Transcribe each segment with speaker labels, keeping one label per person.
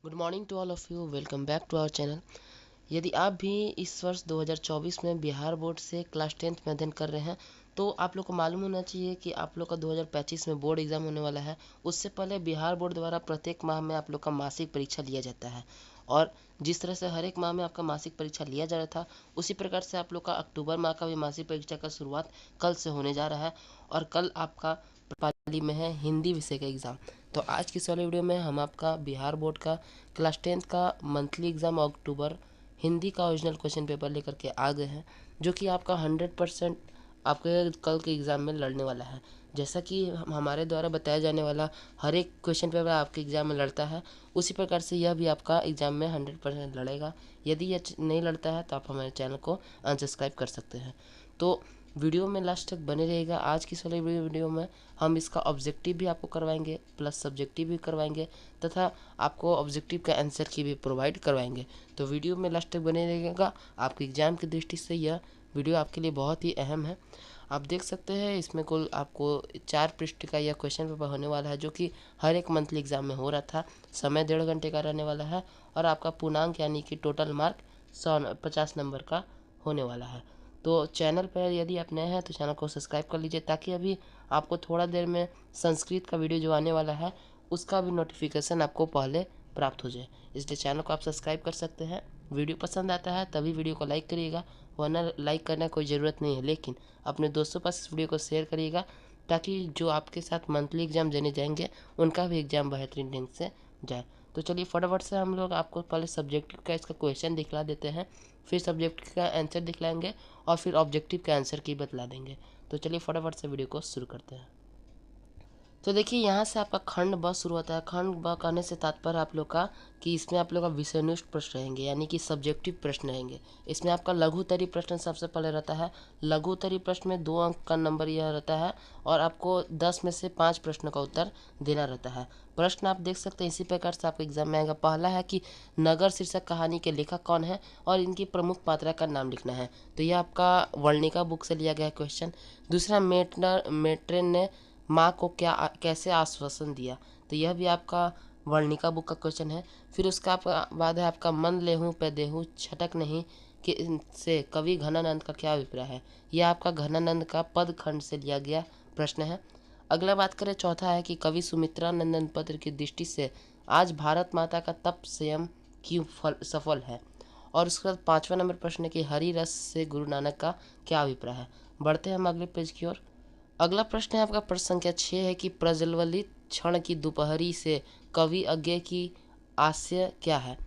Speaker 1: Good morning to all of you. Welcome back to our channel. यदि आप भी इस वर्ष 2024 में बिहार बोर्ड से क्लास 10th में अध्ययन कर रहे हैं तो आप लोग को मालूम होना चाहिए कि आप लोग का 2025 में बोर्ड एग्ज़ाम होने वाला है। उससे पहले बिहार बोर्ड द्वारा प्रत्येक माह में आप लोग का मासिक परीक्षा लिया जाता है और जिस तरह से हर एक माह में आपका मासिक परीक्षा लिया जा रहा था उसी प्रकार से आप लोग का अक्टूबर माह का भी मासिक परीक्षा का शुरुआत कल से होने जा रहा है और कल आपका पाली में है हिंदी विषय का एग्ज़ाम। तो आज की इस वाले वीडियो में हम आपका बिहार बोर्ड का क्लास 10th का मंथली एग्ज़ाम अक्टूबर हिंदी का ओरिजिनल क्वेश्चन पेपर लेकर के आ गए हैं, जो कि आपका 100% आपके कल के एग्ज़ाम में लड़ने वाला है। जैसा कि हमारे द्वारा बताया जाने वाला हर एक क्वेश्चन पेपर आपके एग्ज़ाम में लड़ता है, उसी प्रकार से यह भी आपका एग्ज़ाम में 100% लड़ेगा। यदि यह नहीं लड़ता है तो आप हमारे चैनल को अनसब्सक्राइब कर सकते हैं। तो वीडियो में लास्ट तक बने रहेगा। आज की इस वाली वीडियो में हम इसका ऑब्जेक्टिव भी आपको करवाएंगे, प्लस सब्जेक्टिव भी करवाएंगे तथा आपको ऑब्जेक्टिव का आंसर की भी प्रोवाइड करवाएंगे। तो वीडियो में लास्ट तक बने रहेगा। आपके एग्ज़ाम की दृष्टि से यह वीडियो आपके लिए बहुत ही अहम है। आप देख सकते हैं इसमें कुल आपको 4 पृष्ठ का यह क्वेश्चन पेपर होने वाला है, जो कि हर एक मंथली एग्ज़ाम में हो रहा था। समय 1.5 घंटे का रहने वाला है और आपका पूर्णांक यानी कि टोटल मार्क 50 नंबर का होने वाला है। तो चैनल पर यदि आप नए हैं तो चैनल को सब्सक्राइब कर लीजिए, ताकि अभी आपको थोड़ा देर में संस्कृत का वीडियो जो आने वाला है उसका भी नोटिफिकेशन आपको पहले प्राप्त हो जाए। इसलिए चैनल को आप सब्सक्राइब कर सकते हैं। वीडियो पसंद आता है तभी वीडियो को लाइक करिएगा, वरना लाइक करने की कोई ज़रूरत नहीं है, लेकिन अपने दोस्तों पास इस वीडियो को शेयर करिएगा, ताकि जो आपके साथ मंथली एग्ज़ाम देने जाएंगे उनका भी एग्ज़ाम बेहतरीन ढंग से जाए। तो चलिए फटाफट से हम लोग आपको पहले सब्जेक्टिव का इसका क्वेश्चन दिखला देते हैं, फिर सब्जेक्ट का आंसर दिखलाएंगे और फिर ऑब्जेक्टिव का आंसर की बतला देंगे। तो चलिए फटाफट से वीडियो को शुरू करते हैं। तो देखिए यहाँ से आपका खंड ब शुरू होता है। खंड ब कहने से तात्पर्य आप लोग का कि इसमें आप लोग का विषयनिष्ठ प्रश्न रहेंगे, यानी कि सब्जेक्टिव प्रश्न रहेंगे। इसमें आपका लघुत्तरी प्रश्न सबसे पहले रहता है। लघुत्तरी प्रश्न में 2 अंक का नंबर यह रहता है और आपको 10 में से 5 प्रश्नों का उत्तर देना रहता है। प्रश्न आप देख सकते हैं इसी प्रकार से आपके एग्जाम में आएगा। पहला है कि नगर शीर्षक कहानी के लेखक कौन है और इनकी प्रमुख पात्रा का नाम लिखना है। तो यह आपका वर्णिका बुक से लिया गया क्वेश्चन। दूसरा, मेट्रेन ने माँ को कैसे आश्वासन दिया। तो यह भी आपका वर्णिका बुक का क्वेश्चन है। फिर उसका बाद है आपका मन लेहूँ पे देहूँ छटक नहीं कि से कवि घनानंद का क्या अभिप्राय है। यह आपका घनानंद का पद खंड से लिया गया प्रश्न है। अगला बात करें, चौथा है कि कवि सुमित्रा नंदन पत्र की दृष्टि से आज भारत माता का तप संयम क्यों सफल है। और उसके बाद 5वां नंबर प्रश्न है कि हरि रस से गुरु नानक का क्या अभिप्राय है। बढ़ते हैं हम अगले पेज की ओर। अगला प्रश्न है आपका प्रश्न संख्या 6 है कि प्रज्वलित क्षण की दोपहरी से कवि अज्ञेय की आशय क्या है।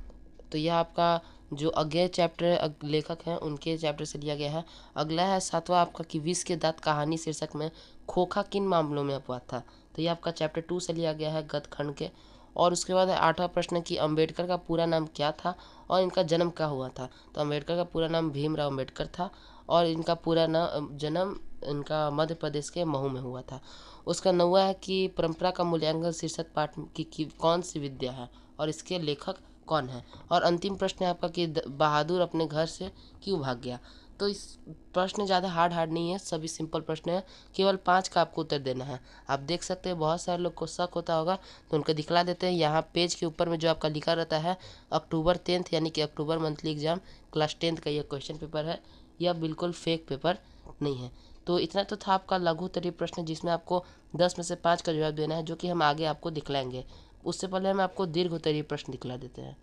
Speaker 1: तो यह आपका जो अज्ञेय चैप्टर लेखक हैं उनके चैप्टर से लिया गया है। अगला है 7वां आपका कि विष के दांत कहानी शीर्षक में खोखा किन मामलों में अपवाद था। तो यह आपका चैप्टर 2 से लिया गया है, गद्य खंड के। और उसके बाद है 8वां प्रश्न कि अम्बेडकर का पूरा नाम क्या था और इनका जन्म कहाँ हुआ था। तो अम्बेडकर का पूरा नाम भीमराव अम्बेडकर था और इनका पूरा जन्म इनका मध्य प्रदेश के महू में हुआ था। उसका 9वां है कि परंपरा का मूल्यांकन शीर्षक पाठ की कौन सी विद्या है और इसके लेखक कौन है। और अंतिम प्रश्न है आपका कि बहादुर अपने घर से क्यों भाग गया। तो इस प्रश्न ज़्यादा हार्ड नहीं है, सभी सिंपल प्रश्न है। केवल 5 का आपको उत्तर देना है। आप देख सकते हैं बहुत सारे लोग को शक होता होगा, तो उनको दिखला देते हैं। यहाँ पेज के ऊपर में जो आपका लिखा रहता है अक्टूबर 10th यानी कि अक्टूबर मंथली एग्जाम क्लास 10th का यह क्वेश्चन पेपर है, यह बिल्कुल फेक पेपर नहीं है। तो इतना तो था आपका लघु उत्तरीय प्रश्न, जिसमें आपको 10 में से 5 का जवाब देना है, जो कि हम आगे आपको दिखलाएंगे। उससे पहले हम आपको दीर्घ उत्तरीय प्रश्न दिखला देते हैं।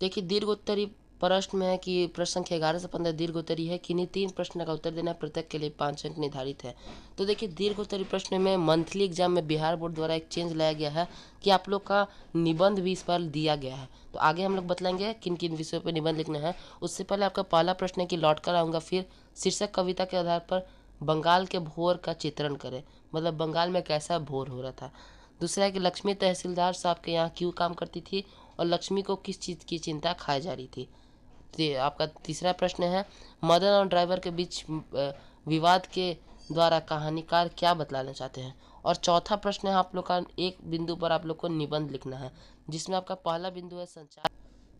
Speaker 1: देखिए दीर्घ उत्तरीय प्रश्न में है कि प्रश्न संख्या 11 से 15 दीर्घ उत्तरीय है। किन्हीं 3 प्रश्न का उत्तर देना है, प्रत्येक के लिए 5 अंक निर्धारित है। तो देखिए दीर्घ उत्तरीय प्रश्न में मंथली एग्जाम में बिहार बोर्ड द्वारा एक चेंज लाया गया है कि आप लोग का निबंध भी इस पर दिया गया है। तो आगे हम लोग बतलाएंगे किन किन विषयों पर निबंध लिखना है। उससे पहले आपका पहला प्रश्न है कि लौट कर आऊँगा फिर शीर्षक कविता के आधार पर बंगाल के भोर का चित्रण करें, मतलब बंगाल में कैसा भोर हो रहा था। दूसरा है कि लक्ष्मी तहसीलदार साहब के यहाँ क्यों काम करती थी और लक्ष्मी को किस चीज़ की चिंता खाई जा रही थी। तो आपका तीसरा प्रश्न है मदन और ड्राइवर के बीच विवाद के द्वारा कहानीकार क्या बतलाना चाहते हैं। और चौथा प्रश्न है आप लोग का एक बिंदु पर आप लोग को निबंध लिखना है, जिसमें आपका पहला बिंदु है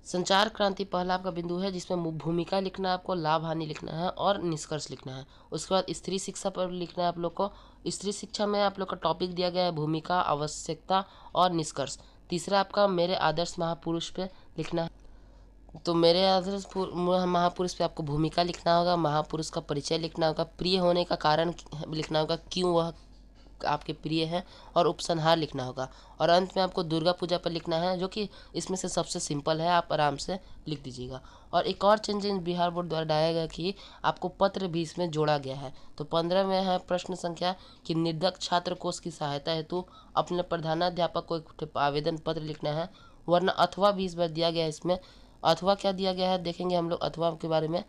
Speaker 1: संचार क्रांति पहला आपका बिंदु है, जिसमें भूमिका लिखना है आपको, लाभ हानि लिखना है और निष्कर्ष लिखना है। उसके बाद स्त्री शिक्षा पर लिखना है आप लोग को। स्त्री शिक्षा में आप लोग का टॉपिक दिया गया है भूमिका, आवश्यकता और निष्कर्ष। तीसरा आपका मेरे आदर्श महापुरुष पे लिखना है। तो मेरे आदर्श महापुरुष पे आपको भूमिका लिखना होगा, महापुरुष का परिचय लिखना होगा, प्रिय होने का कारण लिखना होगा, क्यों वह आपके प्रिय हैं, और उपसंहार लिखना होगा। और अंत में आपको दुर्गा पूजा पर लिखना है, जो कि इसमें से सबसे सिंपल है, आप आराम से लिख दीजिएगा। और एक और चेंज इन बिहार बोर्ड द्वारा डाला गया कि आपको पत्र भी इसमें जोड़ा गया है। तो 15 में है प्रश्न संख्या कि निर्धक छात्र कोष की सहायता हेतु अपने प्रधानाध्यापक को एक आवेदन पत्र लिखना है, वरना अथवा भी इस बार दिया गया है। इसमें अथवा क्या दिया गया है देखेंगे हम लोग अथवा के बारे में।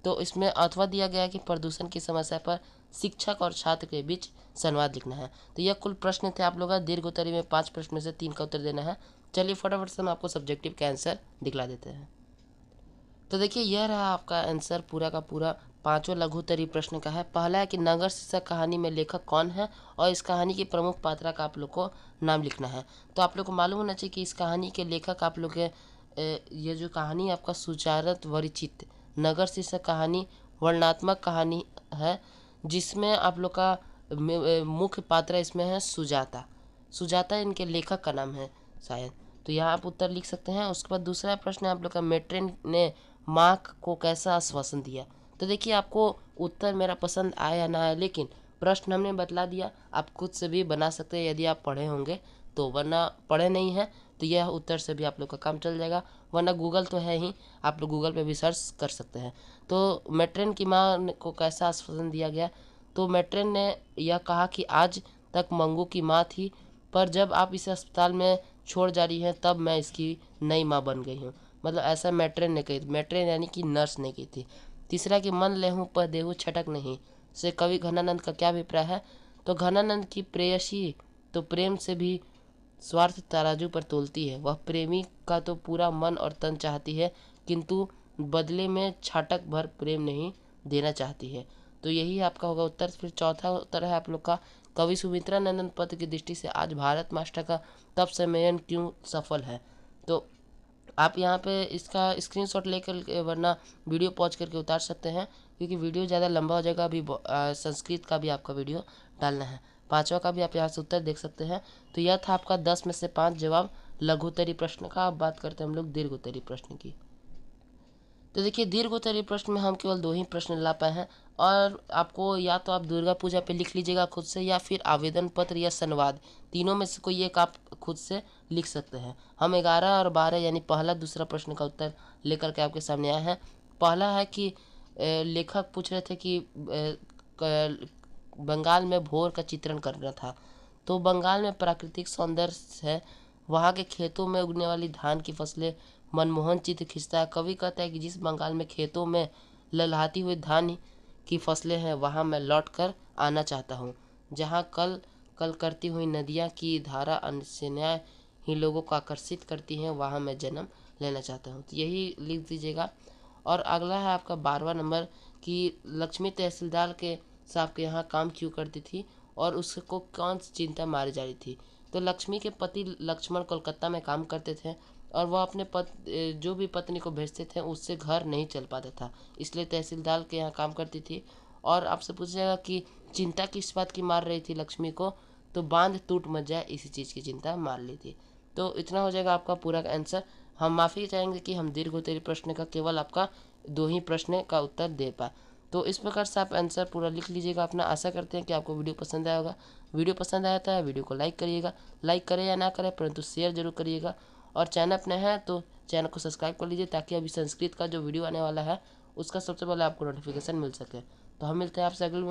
Speaker 1: तो इसमें अथवा दिया गया है कि प्रदूषण की समस्या पर शिक्षक और छात्र के बीच संवाद लिखना है। तो यह कुल प्रश्न थे आप लोग का। दीर्घ उत्तरी में 5 प्रश्न में से 3 का उत्तर देना है। चलिए फटाफट से हम आपको सब्जेक्टिव का आंसर दिखला देते हैं। तो देखिए यह रहा आपका आंसर पूरा का पूरा 5 लघु उत्तरीय प्रश्न का है। पहला है कि नगर शीर्षक कहानी में लेखक कौन है, और इस कहानी की प्रमुख पात्रा का आप लोग को नाम लिखना है। तो आप लोग को मालूम होना चाहिए कि इस कहानी के लेखक आप लोग के ये जो कहानी आपका सुचारत वरिचित नगर शीर्षक कहानी वर्णनात्मक कहानी है, जिसमें आप लोग का मुख्य पात्र इसमें है सुजाता। सुजाता इनके लेखक का नाम है शायद। तो यहाँ आप उत्तर लिख सकते हैं। उसके बाद दूसरा प्रश्न है आप लोग का मेट्रेन ने माँ को कैसा आश्वासन दिया। तो देखिए आपको उत्तर मेरा पसंद आया या ना आया, लेकिन प्रश्न हमने बतला दिया, आप खुद से भी बना सकते हैं यदि आप पढ़े होंगे तो, वरना पढ़े नहीं हैं तो यह उत्तर से भी आप लोग का काम चल जाएगा, वरना गूगल तो है ही, आप लोग गूगल पे भी सर्च कर सकते हैं। तो मेट्रेन की माँ को कैसा आश्वासन दिया गया। तो मेट्रेन ने यह कहा कि आज तक मंगू की माँ थी, पर जब आप इसे अस्पताल में छोड़ जा रही हैं तब मैं इसकी नई माँ बन गई हूँ। मतलब ऐसा मेट्रेन ने कही, मेट्रेन यानी कि नर्स ने की थी। तीसरा कि मन लेहूँ पर देहूँ छटक नहीं से कवि घनानंद का क्या अभिप्राय है। तो घनानंद की प्रेयसी तो प्रेम से भी स्वार्थ तराजू पर तोलती है, वह प्रेमी का तो पूरा मन और तन चाहती है, किंतु बदले में छाटक भर प्रेम नहीं देना चाहती है। तो यही आपका होगा उत्तर। फिर चौथा उत्तर है आप लोग का कवि सुमित्रा नंदन पत्र की दृष्टि से आज भारत मास्टर का तप सम्मेलन क्यों सफल है। तो आप यहाँ पे इसका स्क्रीनशॉट लेकर वरना वीडियो पॉज करके उतार सकते हैं, क्योंकि वीडियो ज़्यादा लंबा हो जाएगा। अभी संस्कृत का भी आपका वीडियो डालना है, 5वां का भी आप यहाँ से उत्तर देख सकते हैं। तो यह था आपका 10 में से 5 जवाब लघु उत्तरीय प्रश्न का। अब बात करते हैं हम लोग दीर्घ उत्तरीय प्रश्न की। तो देखिए दीर्घ उत्तरीय प्रश्न में हम केवल 2 ही प्रश्न ला पाए हैं, और आपको या तो आप दुर्गा पूजा पे लिख लीजिएगा खुद से, या फिर आवेदन पत्र या संवाद, तीनों में से कोई एक आप खुद से लिख सकते हैं। हम 11 और 12 यानी पहला दूसरा प्रश्न का उत्तर लेकर के आपके सामने आए हैं। पहला है कि लेखक पूछ रहे थे कि बंगाल में भोर का चित्रण करना था। तो बंगाल में प्राकृतिक सौंदर्य है, वहाँ के खेतों में उगने वाली धान की फसलें मनमोहन चित्र खींचता है। कवि कहता है कि जिस बंगाल में खेतों में ललहाती हुई धान की फसलें हैं, वहाँ मैं लौट कर आना चाहता हूँ, जहाँ कल कल करती हुई नदियाँ की धारा अनन्याय ही लोगों को आकर्षित करती हैं, वहाँ मैं जन्म लेना चाहता हूँ। तो यही लिख दीजिएगा। और अगला है आपका 12वां नंबर कि लक्ष्मी तहसीलदार के साहब के यहाँ काम क्यों करती थी, और उसको कौन सी चिंता मारी जा रही थी। तो लक्ष्मी के पति लक्ष्मण कोलकाता में काम करते थे, और वह अपने जो भी पत्नी को भेजते थे उससे घर नहीं चल पाता था, इसलिए तहसीलदार के यहाँ काम करती थी। और आपसे पूछेगा कि चिंता किस बात की मार रही थी लक्ष्मी को, तो बांध टूट मच जाए इसी चीज़ की चिंता मार ली थी। तो इतना हो जाएगा आपका पूरा आंसर। हम माफ़ी चाहेंगे कि हम दीर्घ उत्तरीय प्रश्न का केवल आपका 2 ही प्रश्न का उत्तर दे पाए। तो इस प्रकार से आप आंसर पूरा लिख लीजिएगा अपना। आशा करते हैं कि आपको वीडियो पसंद आया होगा। वीडियो पसंद आया था वीडियो को लाइक करिएगा, लाइक करें या ना करें परंतु शेयर जरूर करिएगा। और चैनल अपने हैं तो चैनल को सब्सक्राइब कर लीजिए, ताकि अभी संस्कृत का जो वीडियो आने वाला है उसका सबसे पहले आपको नोटिफिकेशन मिल सके। तो हम मिलते हैं आपसे अगले